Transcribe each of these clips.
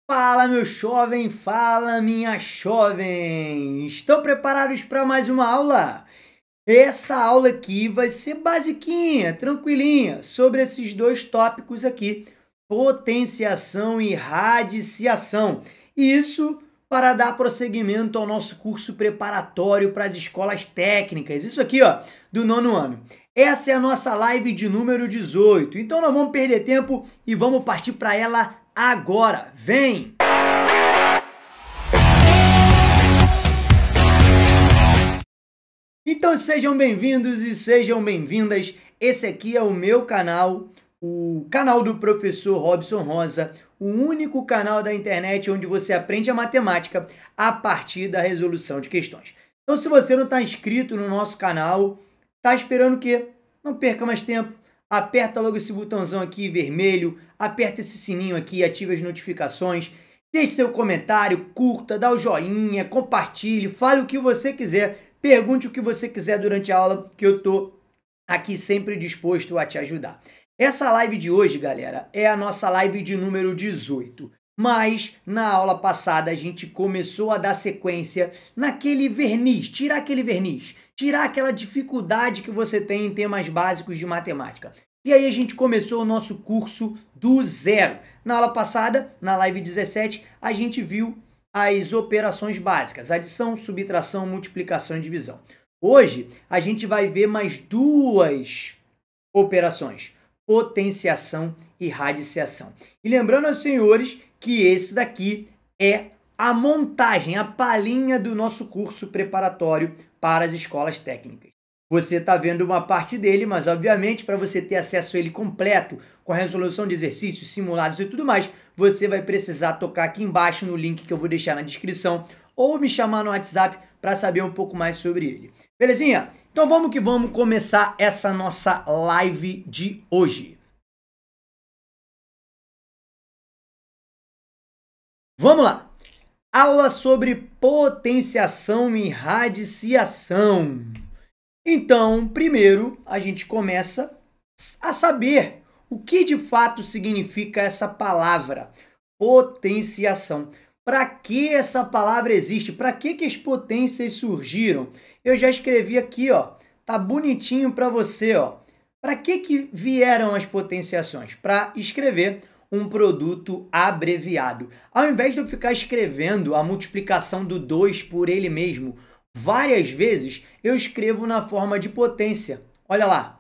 Fala, meu jovem, fala, minha jovem! Estão preparados para mais uma aula? Essa aula aqui vai ser basiquinha, tranquilinha, sobre esses dois tópicos aqui, potenciação e radiciação. Isso para dar prosseguimento ao nosso curso preparatório para as escolas técnicas. Isso aqui, ó, do nono ano. Essa é a nossa live de número 18. Então não vamos perder tempo e vamos partir para ela agora. Vem! Então sejam bem-vindos e sejam bem-vindas. Esse aqui é o meu canal, o canal do professor Robson Rosa, o único canal da internet onde você aprende a matemática a partir da resolução de questões. Então, se você não está inscrito no nosso canal, está esperando o quê? Não perca mais tempo. Aperta logo esse botãozão aqui vermelho, aperta esse sininho aqui, ativa as notificações, deixe seu comentário, curta, dá o joinha, compartilhe, fale o que você quiser, pergunte o que você quiser durante a aula, que eu tô aqui sempre disposto a te ajudar. Essa live de hoje, galera, é a nossa live de número 18. Mas na aula passada a gente começou a dar sequência naquele verniz, tirar aquele verniz, tirar aquela dificuldade que você tem em temas básicos de matemática. E aí a gente começou o nosso curso do zero. Na aula passada, na live 17, a gente viu as operações básicas, adição, subtração, multiplicação e divisão. Hoje a gente vai ver mais duas operações, potenciação e radiciação. E lembrando aos senhores que esse daqui é a montagem, a palhinha do nosso curso preparatório para as escolas técnicas. Você está vendo uma parte dele, mas obviamente para você ter acesso a ele completo, com a resolução de exercícios, simulados e tudo mais, você vai precisar tocar aqui embaixo no link que eu vou deixar na descrição ou me chamar no WhatsApp para saber um pouco mais sobre ele. Belezinha? Então vamos que vamos começar essa nossa live de hoje. Vamos lá! Aula sobre potenciação e radiciação. Então, primeiro, a gente começa a saber o que de fato significa essa palavra, potenciação. Para que essa palavra existe? Para que as potências surgiram? Eu já escrevi aqui, ó, tá bonitinho para você, ó. Para que vieram as potenciações? Para escrever um produto abreviado. Ao invés de eu ficar escrevendo a multiplicação do 2 por ele mesmo várias vezes, eu escrevo na forma de potência. Olha lá,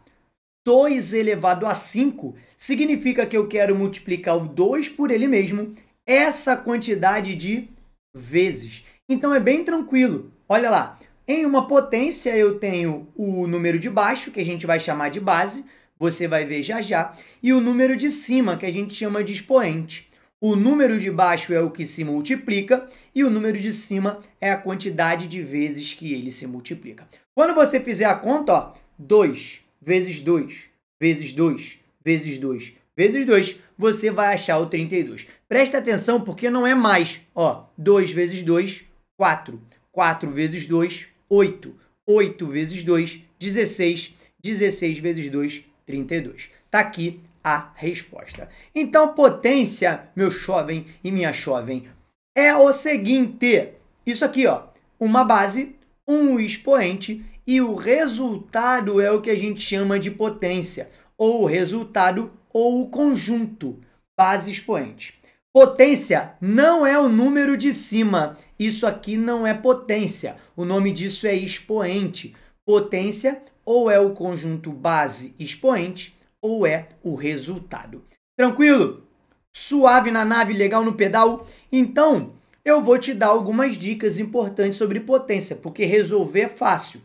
2 elevado a 5 significa que eu quero multiplicar o 2 por ele mesmo, essa quantidade de vezes. Então é bem tranquilo. Olha lá, em uma potência eu tenho o número de baixo, que a gente vai chamar de base, você vai ver já já, e o número de cima, que a gente chama de expoente. O número de baixo é o que se multiplica e o número de cima é a quantidade de vezes que ele se multiplica. Quando você fizer a conta, ó, 2 vezes 2 vezes 2 vezes 2 vezes 2, você vai achar o 32. Presta atenção porque não é mais. Ó, 2 vezes 2, 4. 4 vezes 2, 8. 8 vezes 2, 16. 16 vezes 2, 32. Tá aqui a resposta. Então, potência, meu jovem e minha jovem, é o seguinte. Isso aqui, ó, uma base, um expoente e o resultado é o que a gente chama de potência, ou o resultado ou o conjunto, base expoente. Potência não é o número de cima. Isso aqui não é potência. O nome disso é expoente. Potência ou é o conjunto base expoente ou é o resultado. Tranquilo? Suave na nave, legal no pedal? Então, eu vou te dar algumas dicas importantes sobre potência, porque resolver é fácil.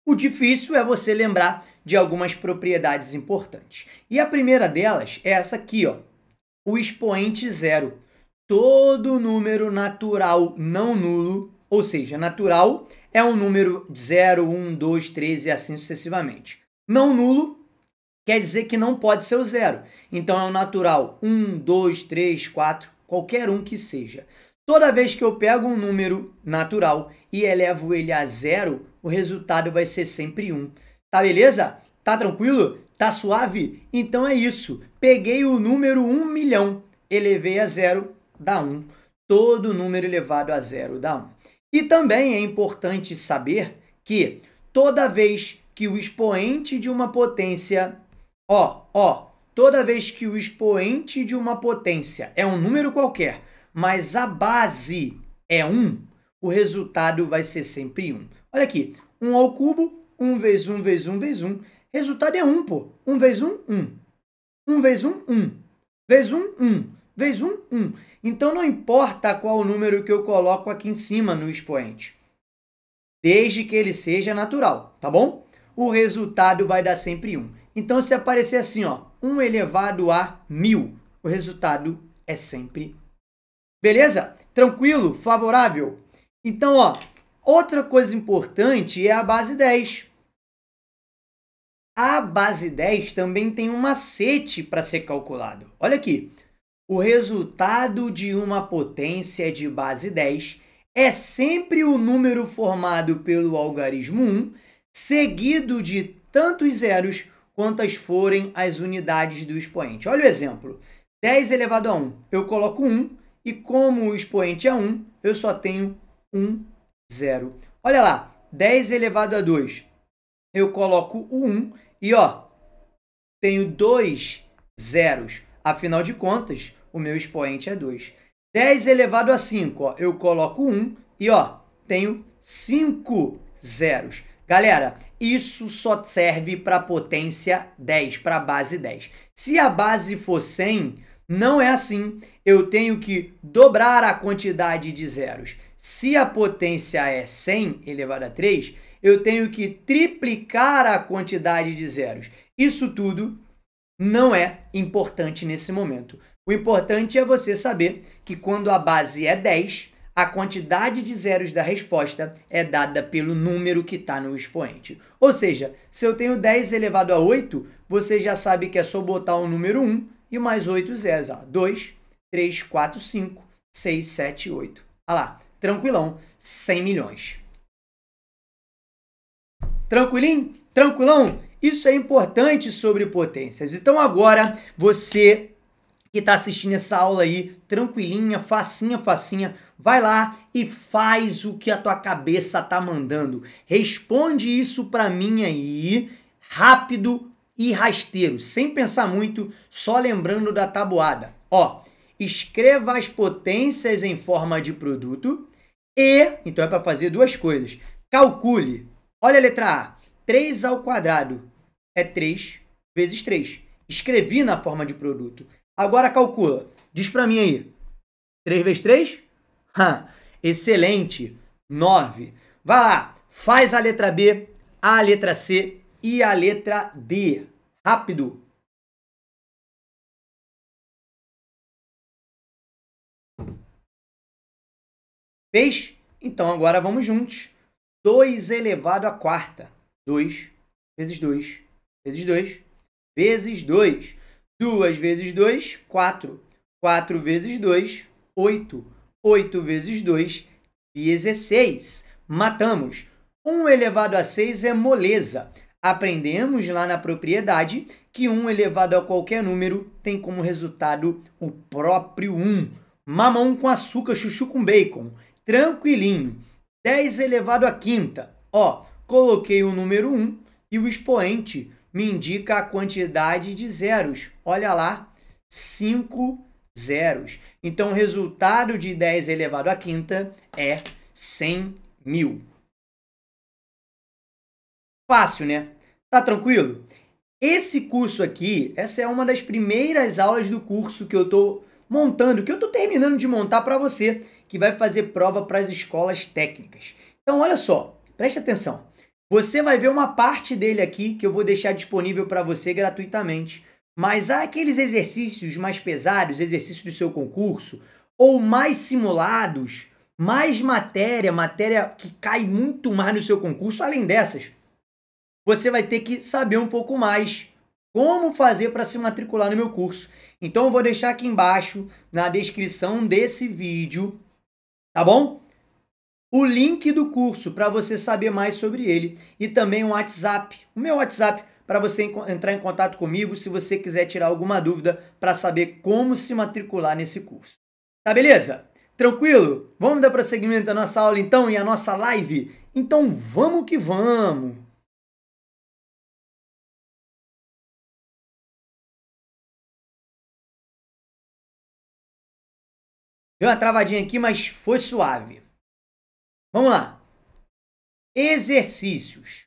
O difícil é você lembrar de algumas propriedades importantes. E a primeira delas é essa aqui, ó, o expoente zero. Todo número natural não nulo, ou seja, natural é um número 0, 1, 2, 3 e assim sucessivamente. Não nulo quer dizer que não pode ser o zero. Então é o natural 1, 2, 3, 4, qualquer um que seja. Toda vez que eu pego um número natural e elevo ele a zero, o resultado vai ser sempre 1. Tá beleza? Tá tranquilo? Tá suave? Então é isso. Peguei o número 1 milhão, elevei a zero, dá 1. Todo número elevado a 0 dá 1. E também é importante saber que toda vez que o expoente de uma potência, toda vez que o expoente de uma potência é um número qualquer, mas a base é 1, o resultado vai ser sempre 1. Olha aqui, 1 ao cubo, 1 vezes 1 vezes 1 vezes 1. Resultado é 1, pô. 1 vezes 1, 1. 1 vezes 1, 1. Vezes 1, 1. Vezes 1, 1. Então, não importa qual o número que eu coloco aqui em cima no expoente, desde que ele seja natural, tá bom? O resultado vai dar sempre 1. Então, se aparecer assim, 1 elevado a 1000, o resultado é sempre 1. Beleza? Tranquilo? Favorável? Então, outra coisa importante é a base 10. A base 10 também tem um macete para ser calculado. Olha aqui. O resultado de uma potência de base 10 é sempre o número formado pelo algarismo 1, seguido de tantos zeros quantas forem as unidades do expoente. Olha o exemplo. 10 elevado a 1, eu coloco 1, e como o expoente é 1, eu só tenho 1, 0. Olha lá, 10 elevado a 2, eu coloco o 1 e, tenho 2 zeros. Afinal de contas, o meu expoente é 2. 10 elevado a 5, eu coloco 1 e, tenho 5 zeros. Galera, isso só serve para potência 10, para base 10. Se a base for 100, não é assim. Eu tenho que dobrar a quantidade de zeros. Se a potência é 100 elevado a 3, eu tenho que triplicar a quantidade de zeros. Isso tudo não é importante nesse momento. O importante é você saber que quando a base é 10, a quantidade de zeros da resposta é dada pelo número que está no expoente. Ou seja, se eu tenho 10 elevado a 8, você já sabe que é só botar o número 1 e mais 8 zeros. 2, 3, 4, 5, 6, 7, 8. Olha lá, tranquilão, 100 milhões. Tranquilinho? Tranquilão? Isso é importante sobre potências. Então agora, você que está assistindo essa aula aí, tranquilinha, facinha, vai lá e faz o que a tua cabeça tá mandando. Responde isso para mim aí, rápido e rasteiro, sem pensar muito, só lembrando da tabuada. Escreva as potências em forma de produto e, então é para fazer duas coisas. Calcule. Olha a letra A. 3 ao quadrado é 3 vezes 3. Escrevi na forma de produto. Agora calcula. Diz para mim aí. 3 vezes 3? Excelente. 9. Vai lá. Faz a letra B, a letra C e a letra D. Rápido. Fez? Então agora vamos juntos. 2 elevado à quarta. 2 vezes 2 vezes 2 vezes 2. 2 vezes 2, 4. 4 vezes 2, 8. 8 vezes 2, 16. Matamos. 1 elevado a 6 é moleza. Aprendemos lá na propriedade que 1 elevado a qualquer número tem como resultado o próprio 1. Mamão com açúcar, chuchu com bacon. Tranquilinho. 10 elevado à quinta. Coloquei o número 1 e o expoente me indica a quantidade de zeros. Olha lá, 5 zeros. Então, o resultado de 10 elevado à quinta é 100 mil. Fácil, né? Tá tranquilo? Esse curso aqui, essa é uma das primeiras aulas do curso que eu tô montando, que eu tô terminando de montar para você, que vai fazer prova para as escolas técnicas. Então, olha só, preste atenção. Você vai ver uma parte dele aqui que eu vou deixar disponível para você gratuitamente. Mas há aqueles exercícios mais pesados, exercícios do seu concurso, ou mais simulados, mais matéria que cai muito mais no seu concurso. Além dessas, você vai ter que saber um pouco mais como fazer para se matricular no meu curso. Então eu vou deixar aqui embaixo, na descrição desse vídeo, tá bom? O link do curso para você saber mais sobre ele e também um WhatsApp, o meu WhatsApp, para você entrar em contato comigo se você quiser tirar alguma dúvida para saber como se matricular nesse curso. Tá beleza? Tranquilo? Vamos dar prosseguimento à nossa aula então e à nossa live? Então vamos que vamos! Deu uma travadinha aqui, mas foi suave. Vamos lá. Exercícios.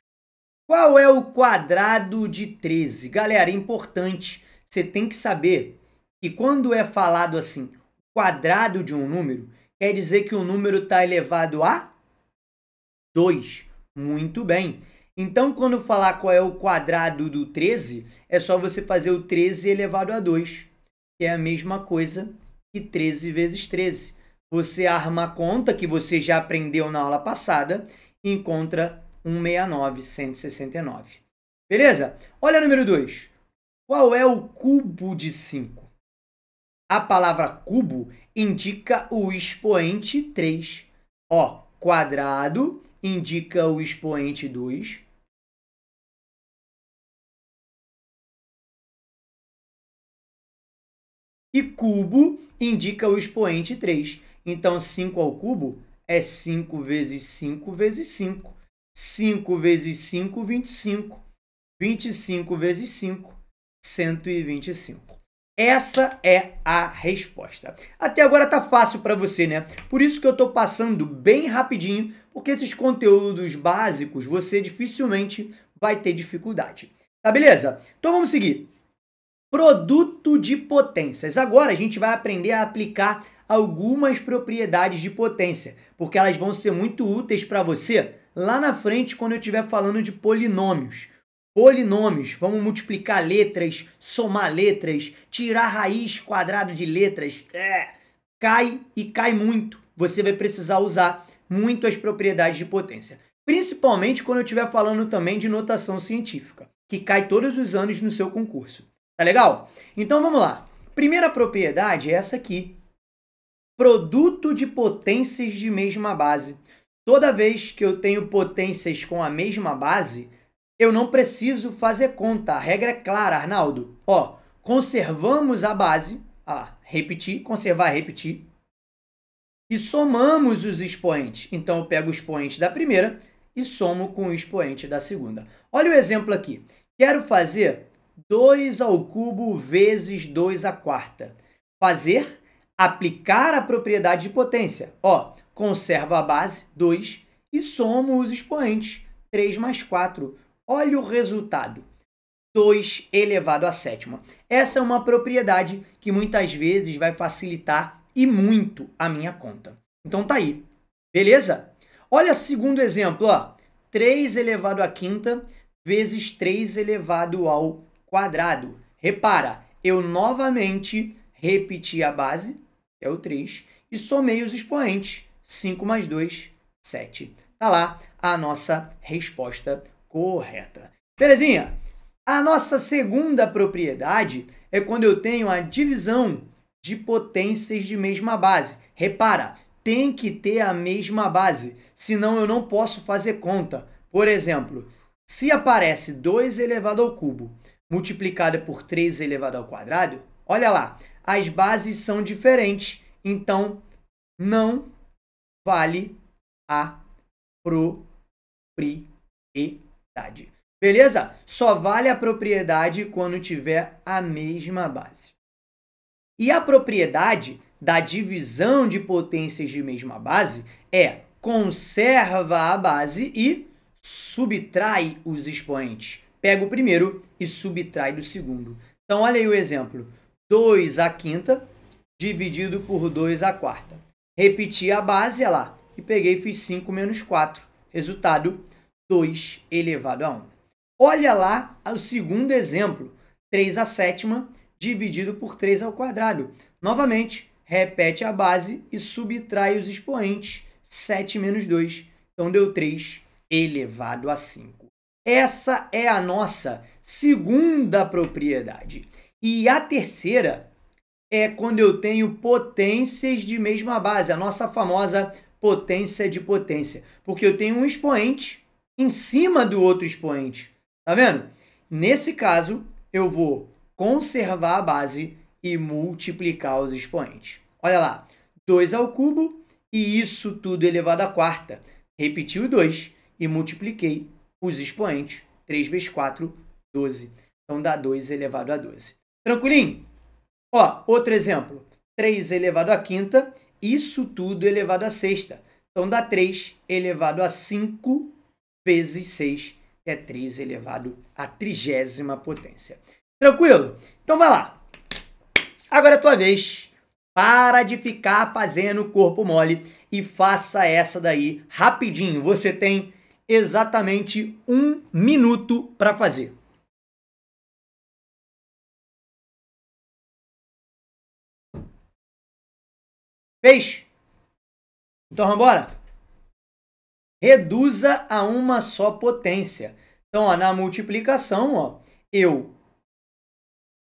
Qual é o quadrado de 13? Galera, importante, você tem que saber que quando é falado assim, quadrado de um número, quer dizer que o número está elevado a 2. Muito bem. Então, quando falar qual é o quadrado do 13, é só você fazer o 13 elevado a 2, que é a mesma coisa que 13 vezes 13. Você arma a conta que você já aprendeu na aula passada e encontra 169, 169. Beleza? Olha o número 2. Qual é o cubo de 5? A palavra cubo indica o expoente 3. Ó, quadrado indica o expoente 2. E cubo indica o expoente 3. Então, 5 ao cubo é 5 vezes 5 vezes 5. 5 vezes 5, 25. 25 vezes 5, 125. Essa é a resposta. Até agora tá fácil para você, né? Por isso que eu tô passando bem rapidinho, porque esses conteúdos básicos você dificilmente vai ter dificuldade. Tá beleza? Então vamos seguir. Produto de potências. Agora a gente vai aprender a aplicar algumas propriedades de potência, porque elas vão ser muito úteis para você lá na frente quando eu estiver falando de polinômios. Polinômios, vamos multiplicar letras, somar letras, tirar raiz quadrada de letras. Cai e cai muito. Você vai precisar usar muito as propriedades de potência. Principalmente quando eu estiver falando também de notação científica, que cai todos os anos no seu concurso. Tá legal? Então vamos lá. Primeira propriedade é essa aqui. Produto de potências de mesma base. Toda vez que eu tenho potências com a mesma base, eu não preciso fazer conta. A regra é clara, Arnaldo. Ó, conservamos a base. Repetir, conservar, repetir. E somamos os expoentes. Então, eu pego o expoente da primeira e somo com o expoente da segunda. Olha o exemplo aqui. Quero fazer 2 ao cubo vezes 2 à quarta. Fazer, aplicar a propriedade de potência. Ó, conservo a base, 2, e somo os expoentes, 3 mais 4. Olha o resultado, 2 elevado à sétima. Essa é uma propriedade que muitas vezes vai facilitar e muito a minha conta. Então tá aí, beleza? Olha o segundo exemplo, ó, 3 elevado à quinta vezes 3 elevado ao quadrado. Repara, eu novamente repeti a base, é o 3, e somei os expoentes. 5 mais 2, 7. Tá lá a nossa resposta correta. Belezinha? A nossa segunda propriedade é quando eu tenho a divisão de potências de mesma base. Repara, tem que ter a mesma base, senão eu não posso fazer conta. Por exemplo, se aparece 2 elevado ao cubo multiplicado por 3 elevado ao quadrado, olha lá, as bases são diferentes, então não vale a propriedade. Beleza? Só vale a propriedade quando tiver a mesma base. E a propriedade da divisão de potências de mesma base é conserva a base e subtrai os expoentes. Pega o primeiro e subtrai do segundo. Então, olha aí o exemplo. 2 à quinta dividido por 2 à quarta. Repeti a base, olha lá, e peguei e fiz 5 menos 4. Resultado, 2 elevado a 1. Olha lá o segundo exemplo. 3 à sétima dividido por 3 ao quadrado. Novamente, repete a base e subtrai os expoentes. 7 menos 2. Então, deu 3 elevado a 5. Essa é a nossa segunda propriedade. E a terceira é quando eu tenho potências de mesma base, a nossa famosa potência de potência. Porque eu tenho um expoente em cima do outro expoente. Tá vendo? Nesse caso, eu vou conservar a base e multiplicar os expoentes. Olha lá, 2 ao cubo, e isso tudo elevado à quarta. Repeti o 2 e multipliquei os expoentes. 3 vezes 4, 12. Então, dá 2 elevado a 12. Tranquilinho? Ó, outro exemplo. 3 elevado à quinta, isso tudo elevado à sexta. Então, dá 3 elevado a 5 vezes 6, que é 3 elevado à 30ª potência. Tranquilo? Então, vai lá. Agora é a tua vez. Para de ficar fazendo corpo mole e faça essa daí rapidinho. Você tem exatamente 1 minuto para fazer. Fez? Então, vamos embora? Reduza a uma só potência. Então, ó, na multiplicação, ó, eu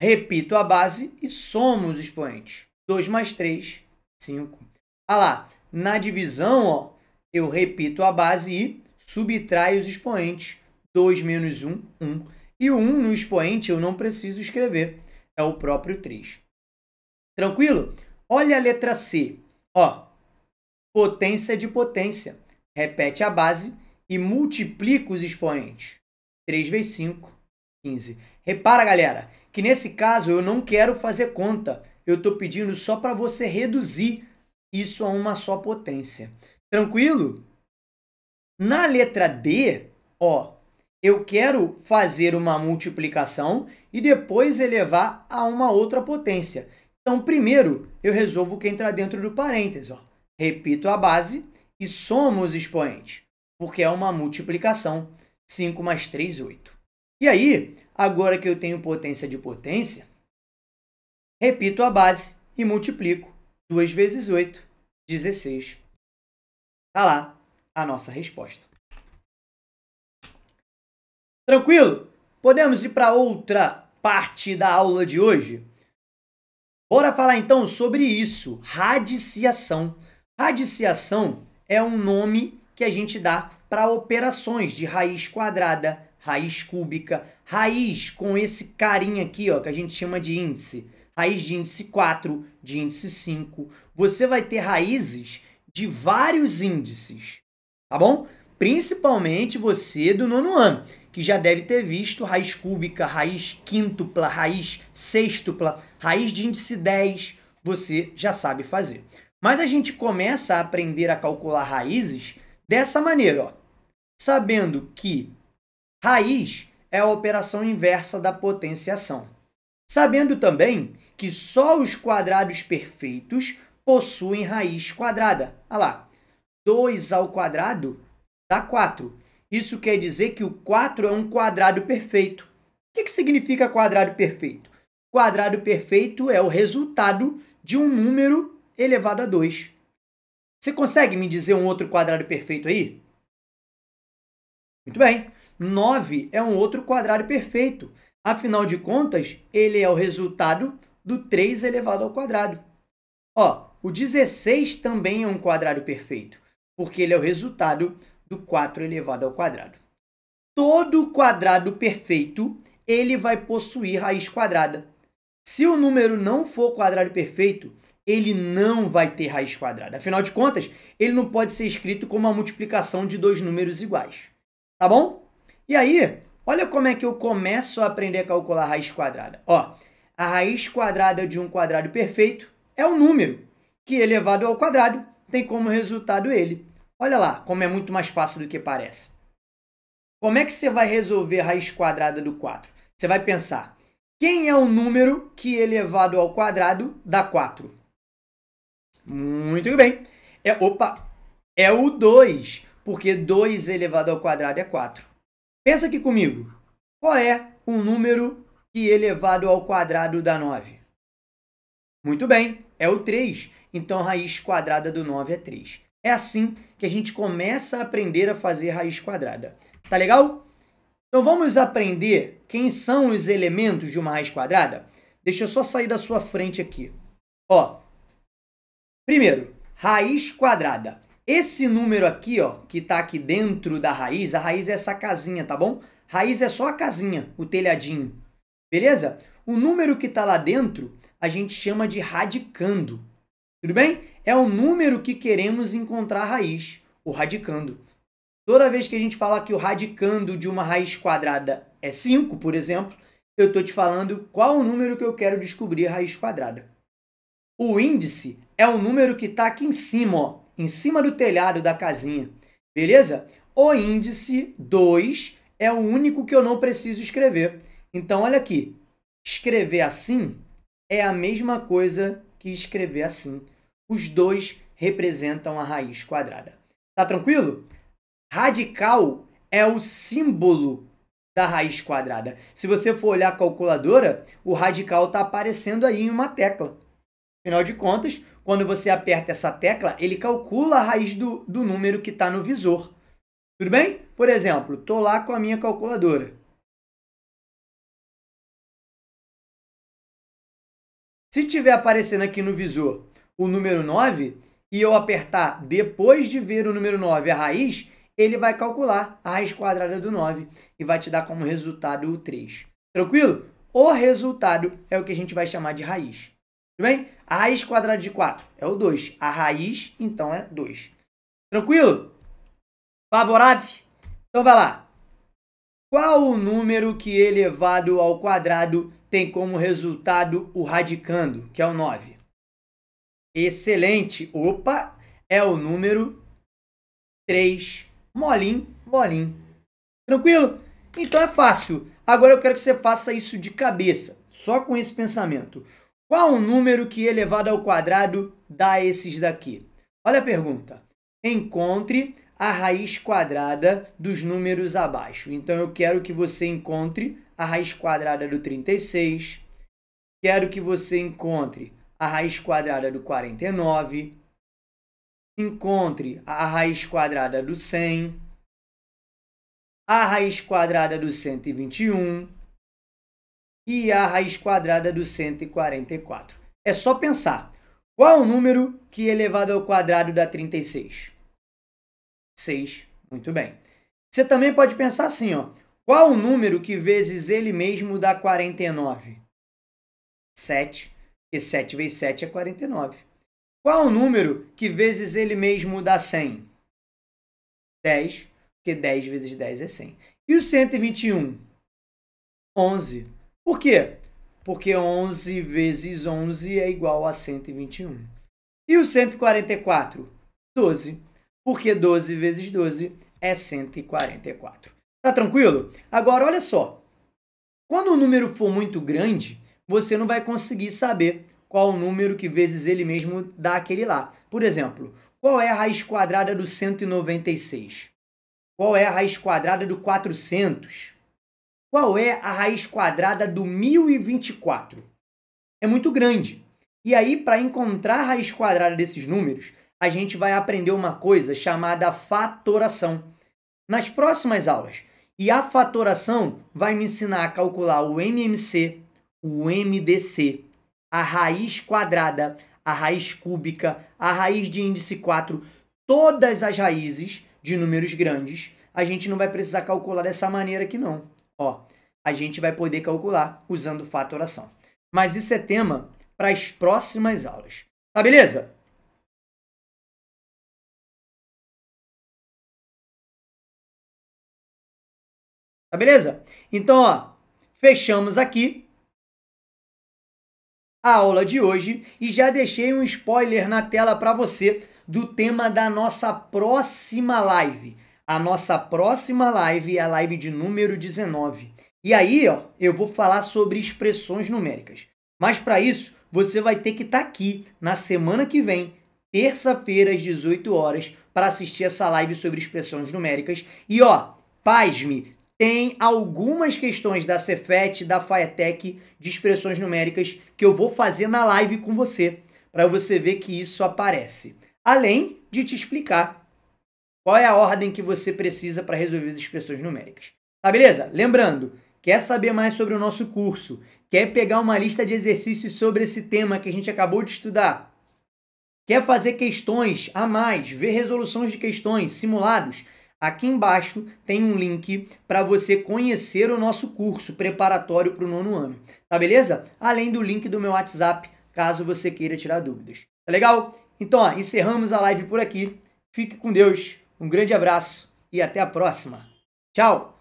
repito a base e somo os expoentes. 2 mais 3, 5. Ah lá, na divisão, ó, eu repito a base e subtraio os expoentes. 2 menos 1, 1. E o 1 no expoente eu não preciso escrever, é o próprio 3. Tranquilo? Olha a letra C. Ó, potência de potência. Repete a base e multiplica os expoentes. 3 vezes 5, 15. Repara, galera, que nesse caso eu não quero fazer conta. Eu estou pedindo só para você reduzir isso a uma só potência. Tranquilo? Na letra D, ó, eu quero fazer uma multiplicação e depois elevar a uma outra potência. Então, primeiro, eu resolvo o que entra dentro do parênteses. Ó. Repito a base e somo os expoentes, porque é uma multiplicação. 5 mais 3, 8. E aí, agora que eu tenho potência de potência, repito a base e multiplico. 2 vezes 8, 16. Está lá a nossa resposta. Tranquilo? Podemos ir para outra parte da aula de hoje? Bora falar então sobre isso, radiciação. Radiciação é um nome que a gente dá para operações de raiz quadrada, raiz cúbica, raiz com esse carinha aqui, ó, que a gente chama de índice. Raiz de índice 4, de índice 5. Você vai ter raízes de vários índices, tá bom? Principalmente você do 9º ano, que já deve ter visto raiz cúbica, raiz quíntupla, raiz sextupla, raiz de índice 10, você já sabe fazer. Mas a gente começa a aprender a calcular raízes dessa maneira, ó, sabendo que raiz é a operação inversa da potenciação. Sabendo também que só os quadrados perfeitos possuem raiz quadrada. Olha lá, 2 ao quadrado dá 4. Isso quer dizer que o 4 é um quadrado perfeito. O que significa quadrado perfeito? Quadrado perfeito é o resultado de um número elevado a 2. Você consegue me dizer um outro quadrado perfeito aí? Muito bem. 9 é um outro quadrado perfeito. Afinal de contas, ele é o resultado do 3 elevado ao quadrado. Ó, o 16 também é um quadrado perfeito, porque ele é o resultado do 4 elevado ao quadrado. Todo quadrado perfeito, ele vai possuir raiz quadrada. Se o número não for quadrado perfeito, ele não vai ter raiz quadrada. Afinal de contas, ele não pode ser escrito como uma multiplicação de dois números iguais. Tá bom? E aí, olha como é que eu começo a aprender a calcular a raiz quadrada. Ó, a raiz quadrada de um quadrado perfeito é um número que, elevado ao quadrado, tem como resultado ele. Olha lá como é muito mais fácil do que parece. Como é que você vai resolver a raiz quadrada do 4? Você vai pensar, quem é o número que, elevado ao quadrado, dá 4? Muito bem. É o 2, porque 2 elevado ao quadrado é 4. Pensa aqui comigo. Qual é o número que, elevado ao quadrado, dá 9? Muito bem, é o 3. Então, a raiz quadrada do 9 é 3. É assim que a gente começa a aprender a fazer raiz quadrada. Tá legal? Então, vamos aprender quem são os elementos de uma raiz quadrada? Deixa eu só sair da sua frente aqui. Ó, primeiro, raiz quadrada. Esse número aqui, ó, que está aqui dentro da raiz, a raiz é essa casinha, tá bom? Raiz é só a casinha, o telhadinho. Beleza? O número que está lá dentro, a gente chama de radicando. Tudo bem? É o número que queremos encontrar a raiz, o radicando. Toda vez que a gente fala que o radicando de uma raiz quadrada é 5, por exemplo, eu estou te falando qual o número que eu quero descobrir a raiz quadrada. O índice é o número que está aqui em cima, ó, em cima do telhado da casinha, beleza? O índice 2 é o único que eu não preciso escrever. Então, olha aqui, escrever assim é a mesma coisa que escrever assim. Os dois representam a raiz quadrada. Tá tranquilo? Radical é o símbolo da raiz quadrada. Se você for olhar a calculadora, o radical está aparecendo aí em uma tecla. Afinal de contas, quando você aperta essa tecla, ele calcula a raiz do número que está no visor. Tudo bem? Por exemplo, estou lá com a minha calculadora. Se tiver aparecendo aqui no visor o número 9 e eu apertar depois de ver o número 9 a raiz, ele vai calcular a raiz quadrada do 9 e vai te dar como resultado o 3. Tranquilo? O resultado é o que a gente vai chamar de raiz. Tudo bem? A raiz quadrada de 4 é o 2. A raiz, então, é 2. Tranquilo? Favorável? Então, vai lá. Qual o número que elevado ao quadrado tem como resultado o radicando, que é o 9? Excelente! Opa! É o número 3. Molinho, molinho. Tranquilo? Então é fácil. Agora eu quero que você faça isso de cabeça, só com esse pensamento. Qual o número que elevado ao quadrado dá esses daqui? Olha a pergunta. Encontre a raiz quadrada dos números abaixo. Então, eu quero que você encontre a raiz quadrada do 36. Quero que você encontre a raiz quadrada do 49. Encontre a raiz quadrada do 100. A raiz quadrada do 121. E a raiz quadrada do 144. É só pensar. Qual o número que elevado ao quadrado dá 36? 6. Muito bem. Você também pode pensar assim, ó. Qual o número que vezes ele mesmo dá 49? 7. Porque 7 vezes 7 é 49. Qual o número que vezes ele mesmo dá 100? 10. Porque 10 vezes 10 é 100. E o 121? 11. Por quê? Porque 11 vezes 11 é igual a 121. E o 144? 12. Porque 12 vezes 12 é 144. Tá tranquilo? Agora, olha só. Quando o número for muito grande, você não vai conseguir saber qual o número que vezes ele mesmo dá aquele lá. Por exemplo, qual é a raiz quadrada do 196? Qual é a raiz quadrada do 400? Qual é a raiz quadrada do 1024? É muito grande. E aí, para encontrar a raiz quadrada desses números, a gente vai aprender uma coisa chamada fatoração nas próximas aulas. E a fatoração vai me ensinar a calcular o MMC, o MDC, a raiz quadrada, a raiz cúbica, a raiz de índice 4, todas as raízes de números grandes. A gente não vai precisar calcular dessa maneira aqui não. Ó, a gente vai poder calcular usando fatoração. Mas isso é tema para as próximas aulas. Tá beleza? Tá beleza? Então, ó, fechamos aqui a aula de hoje e já deixei um spoiler na tela para você do tema da nossa próxima live. A nossa próxima live é a live de número 19. E aí, ó, eu vou falar sobre expressões numéricas. Mas para isso, você vai ter que estar aqui na semana que vem, terça-feira, às 18 horas, para assistir essa live sobre expressões numéricas. E, ó, pasme, tem algumas questões da Cefet, da Faetec, de expressões numéricas que eu vou fazer na live com você, para você ver que isso aparece. Além de te explicar qual é a ordem que você precisa para resolver as expressões numéricas. Tá beleza? Lembrando, quer saber mais sobre o nosso curso? Quer pegar uma lista de exercícios sobre esse tema que a gente acabou de estudar? Quer fazer questões a mais, ver resoluções de questões, simulados? Aqui embaixo tem um link para você conhecer o nosso curso preparatório para o 9º ano. Tá beleza? Além do link do meu WhatsApp, caso você queira tirar dúvidas. Tá legal? Então, ó, encerramos a live por aqui. Fique com Deus. Um grande abraço e até a próxima. Tchau!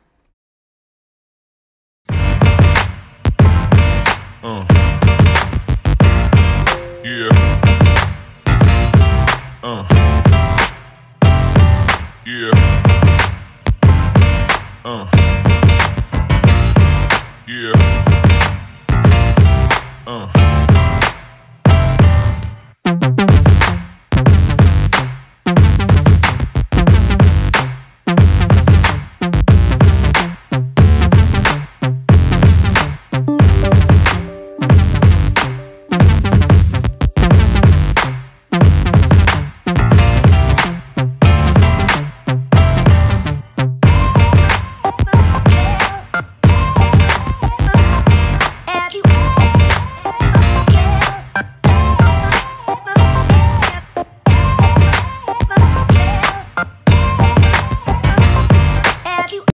Yeah.